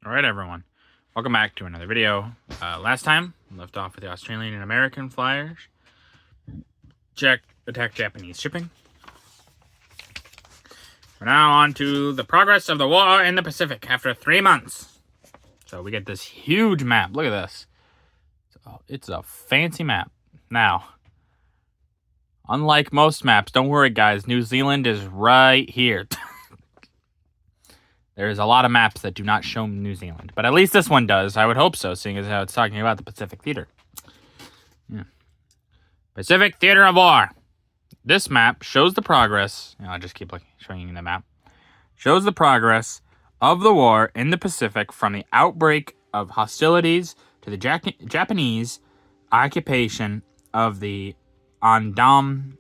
Alright everyone, welcome back to another video. Last time, we left off with the Australian and American flyers. Attacked Japanese shipping. We're now on to the progress of the war in the Pacific after 3 months. So we get this huge map. Look at this. It's a fancy map. Now, unlike most maps, don't worry guys, New Zealand is right here. There's a lot of maps that do not show New Zealand, but at least this one does. I would hope so, seeing as how it's talking about the Pacific Theater. Yeah. Pacific Theater of War. This map shows the progress. I'll just keep showing you the map. Shows the progress of the war in the Pacific from the outbreak of hostilities to the Japanese occupation of the Andam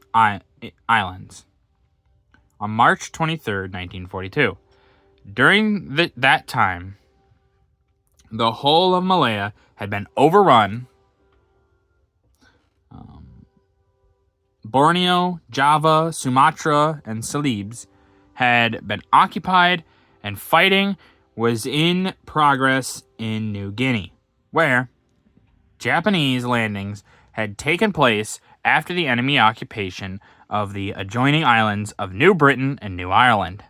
Islands on March 23rd, 1942. During that time, the whole of Malaya had been overrun. Borneo, Java, Sumatra, and Celebes had been occupied, and fighting was in progress in New Guinea, where Japanese landings had taken place after the enemy occupation of the adjoining islands of New Britain and New Ireland.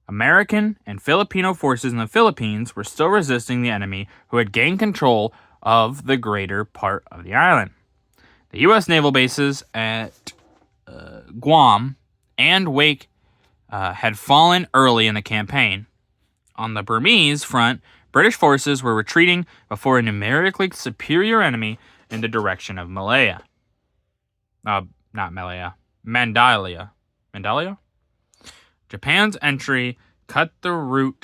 American and Filipino forces in the Philippines were still resisting the enemy, who had gained control of the greater part of the island. The U.S. naval bases at Guam and Wake had fallen early in the campaign. On the Burmese front, British forces were retreating before a numerically superior enemy in the direction of Malaya. Not Malaya. Mandalia. Japan's entry cut the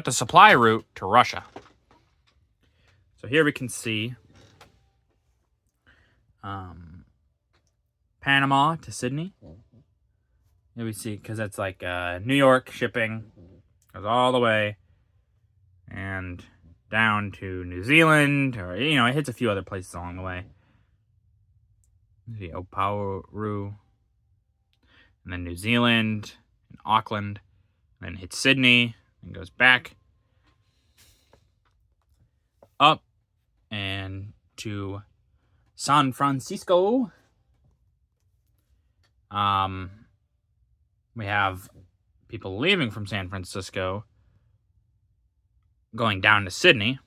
supply route to Russia. So here we can see Panama to Sydney. Here we see, because that's like New York shipping goes all the way and down to New Zealand, or it hits a few other places along the way. The Oparu, and then New Zealand, and Auckland, and then hits Sydney, and goes back up and to San Francisco. We have people leaving from San Francisco going down to Sydney,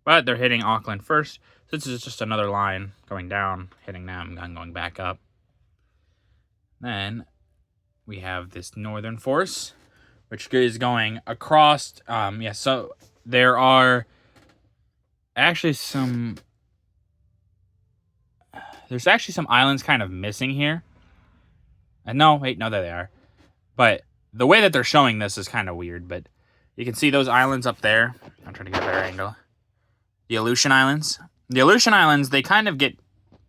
but they're hitting Auckland first. So this is just another line going down, hitting them, and going back up. Then we have this northern force, which is going across. So there are actually some. There's actually some islands kind of missing here. No, there they are. But the way that they're showing this is kind of weird. But you can see those islands up there. I'm trying to get a better angle. The Aleutian Islands. The Aleutian Islands, they kind of get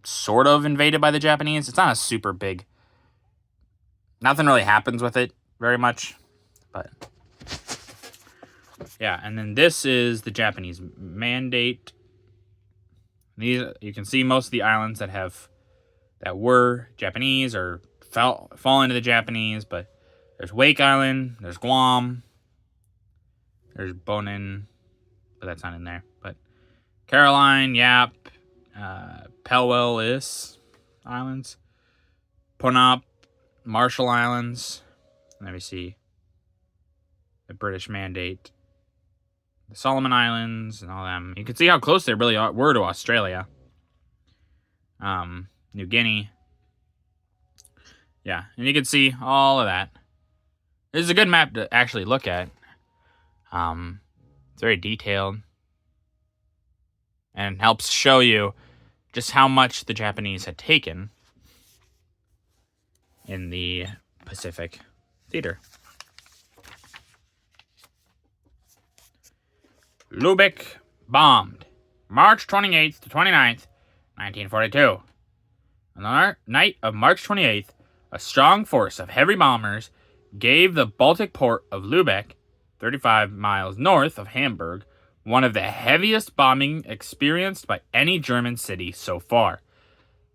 sort of invaded by the Japanese. It's not a super big. Nothing really happens with it very much. But yeah, and then this is the Japanese mandate. These, you can see most of the islands that were Japanese or fall into the Japanese, but there's Wake Island, there's Guam, there's Bonin, but that's not in there. But Caroline, Yap, Pelwell Islands, Ponop, Marshall Islands. Let me see. The British Mandate, the Solomon Islands, and all them. You can see how close they really were to Australia. New Guinea. Yeah, and you can see all of that. This is a good map to actually look at. It's very detailed and helps show you just how much the Japanese had taken in the Pacific Theater. Lubeck bombed March 28th to 29th, 1942. On the night of March 28th, a strong force of heavy bombers gave the Baltic port of Lubeck, 35 miles north of Hamburg, one of the heaviest bombing experienced by any German city so far.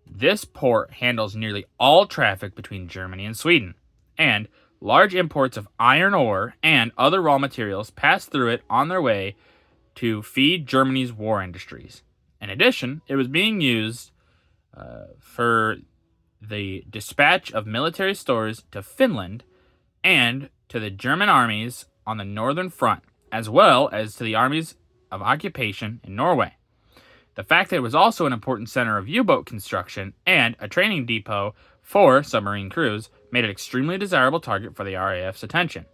This port handles nearly all traffic between Germany and Sweden, and Large imports of iron ore and other raw materials passed through it on their way to feed Germany's war industries. In addition, it was being used for the dispatch of military stores to Finland and to the German armies on the northern front, as well as to the armies of occupation in Norway. The fact that it was also an important center of U-boat construction and a training depot for submarine crews made it an extremely desirable target for the RAF's attention.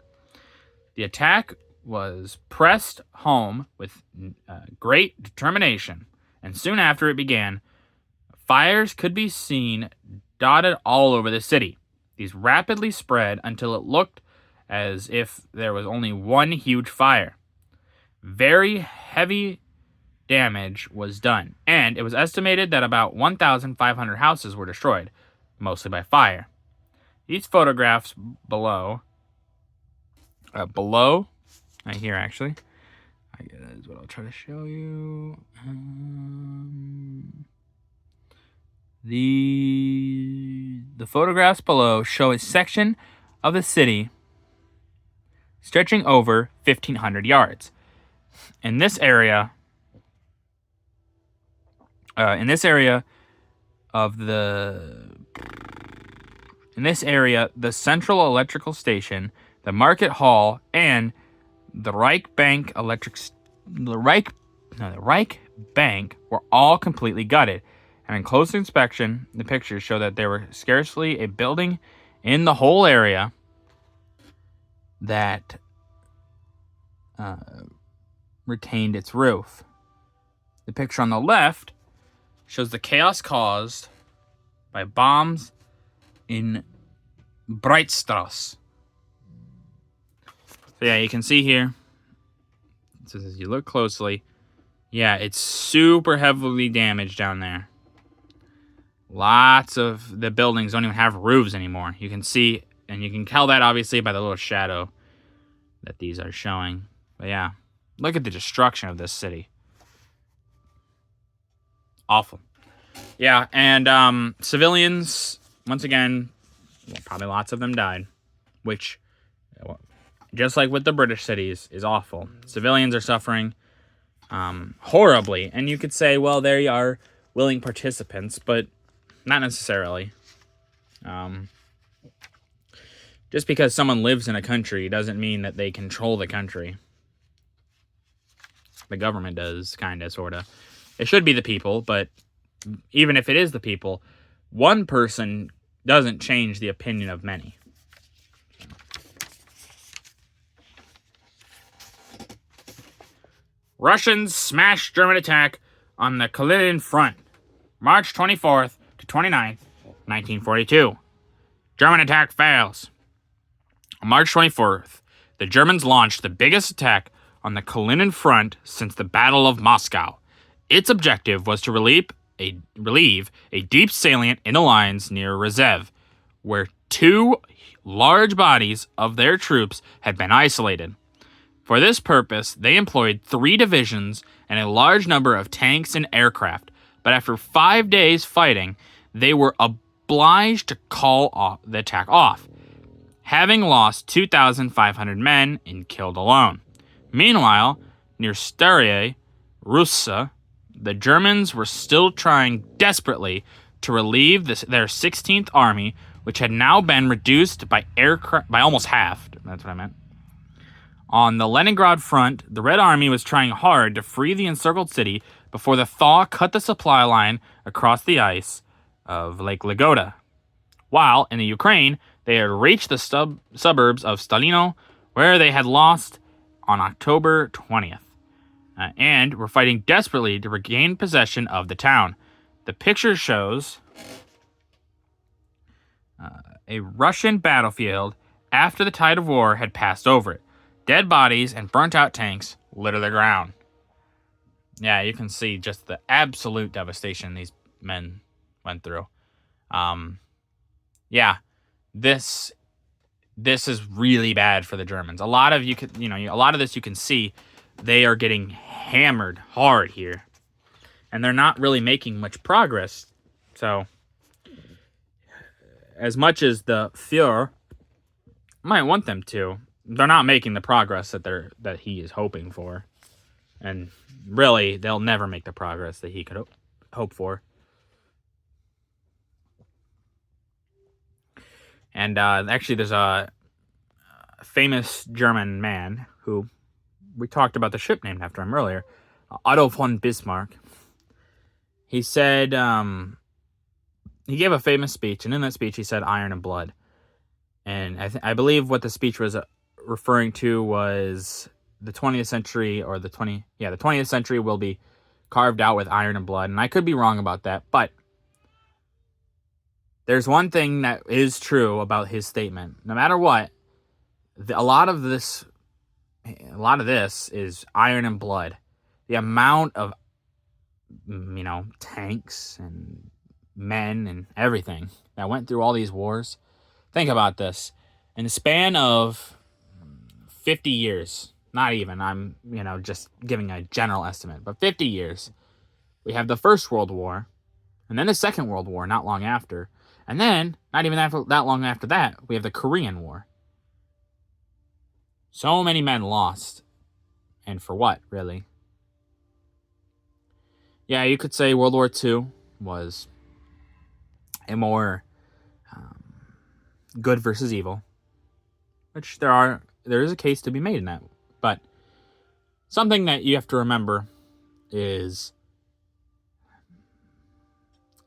The attack was pressed home with great determination, and soon after it began, fires could be seen dotted all over the city. These rapidly spread until it looked as if there was only one huge fire. Very heavy damage was done, and it was estimated that about 1,500 houses were destroyed, mostly by fire. These photographs below, right here actually, that is what I'll try to show you. The photographs below show a section of the city stretching over 1,500 yards. In this area the central electrical station, the market hall, and the Reich Bank were all completely gutted. And in close inspection, the pictures show that there were scarcely a building in the whole area that retained its roof. The picture on the left shows the chaos caused by bombs in Breitstrasse. So yeah, you can see here, so as you look closely, yeah, it's super heavily damaged down there. Lots of the buildings don't even have roofs anymore. You can see, and you can tell that obviously by the little shadow that these are showing. But yeah, look at the destruction of this city. Awful. Yeah, and civilians, once again, probably lots of them died, which, just like with the British cities, is awful. Civilians are suffering horribly, and you could say, well, they are willing participants, but not necessarily. Just because someone lives in a country doesn't mean that they control the country. The government does, kind of, sort of. It should be the people, but even if it is the people, one person doesn't change the opinion of many. Russians smash German attack on the Kalinin front, March 24th to 29th, 1942. German attack fails. On March 24th, the Germans launched the biggest attack on the Kalinin front since the Battle of Moscow. Its objective was to relieve a deep salient in the lines near Rezev, where two large bodies of their troops had been isolated. For this purpose, they employed 3 divisions and a large number of tanks and aircraft, but after 5 days fighting, they were obliged to call the attack off, having lost 2,500 men and killed alone. Meanwhile, near Staraya Russa, the Germans were still trying desperately to relieve their 16th Army, which had now been reduced by almost half. That's what I meant. On the Leningrad front, the Red Army was trying hard to free the encircled city before the thaw cut the supply line across the ice of Lake Ladoga. While in the Ukraine, they had reached the suburbs of Stalino, where they had lost on October 20th. And were fighting desperately to regain possession of the town. The picture shows a Russian battlefield after the tide of war had passed over it. Dead bodies and burnt-out tanks litter the ground. Yeah, you can see just the absolute devastation these men went through. Yeah, this is really bad for the Germans. A lot of this you can see. They are getting hammered hard here. And they're not really making much progress. So, as much as the Fuhrer might want them to. They're not making the progress that he is hoping for. And really, they'll never make the progress that he could hope for. And actually, there's a famous German man who we talked about the ship named after him earlier, Otto von Bismarck. He said, he gave a famous speech, and in that speech he said iron and blood. And I believe what the speech was referring to was the 20th century, or the 20th century will be carved out with iron and blood. And I could be wrong about that, but there's one thing that is true about his statement. No matter what, a lot of this is iron and blood. The amount of, tanks and men and everything that went through all these wars. Think about this. In the span of 50 years, not even, I'm, just giving a general estimate, but 50 years, we have the First World War, and then the Second World War not long after, and then, not even that long after that, we have the Korean War. So many men lost. And for what, really? Yeah, you could say World War II was a more good versus evil, which there is a case to be made in that. But something that you have to remember is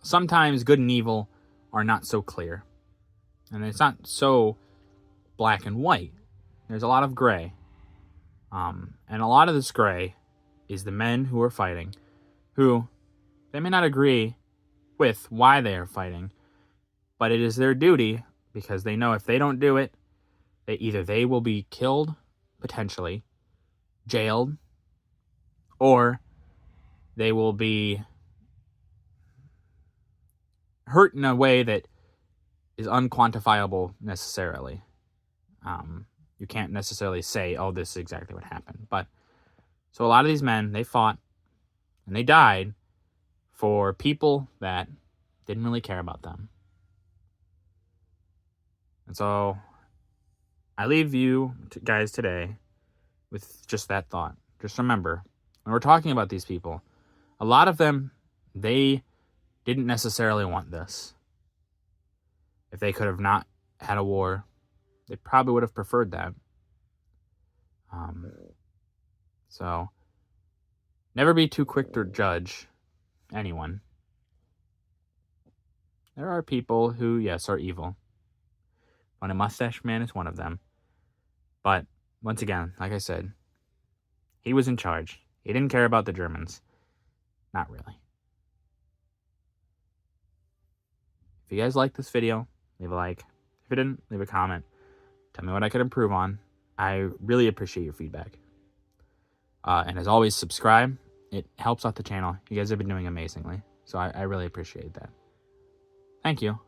sometimes good and evil are not so clear. And it's not so black and white. There's a lot of gray. And a lot of this gray is the men who are fighting, who they may not agree with why they are fighting, but it is their duty because they know if they don't do it, either they will be killed, potentially, jailed, or they will be hurt in a way that is unquantifiable necessarily. You can't necessarily say, oh, this is exactly what happened. But so a lot of these men, they fought and they died for people that didn't really care about them. And so I leave you guys today with just that thought. Just remember, when we're talking about these people, a lot of them, they didn't necessarily want this. If they could have not had a war, they probably would have preferred that. So never be too quick to judge anyone. There are people who, yes, are evil. Funny Mustache Man is one of them. But once again, like I said, he was in charge. He didn't care about the Germans. Not really. If you guys like this video, leave a like. If you didn't, leave a comment. Tell me what I could improve on. I really appreciate your feedback. And as always, subscribe. It helps out the channel. You guys have been doing amazingly. So I really appreciate that. Thank you.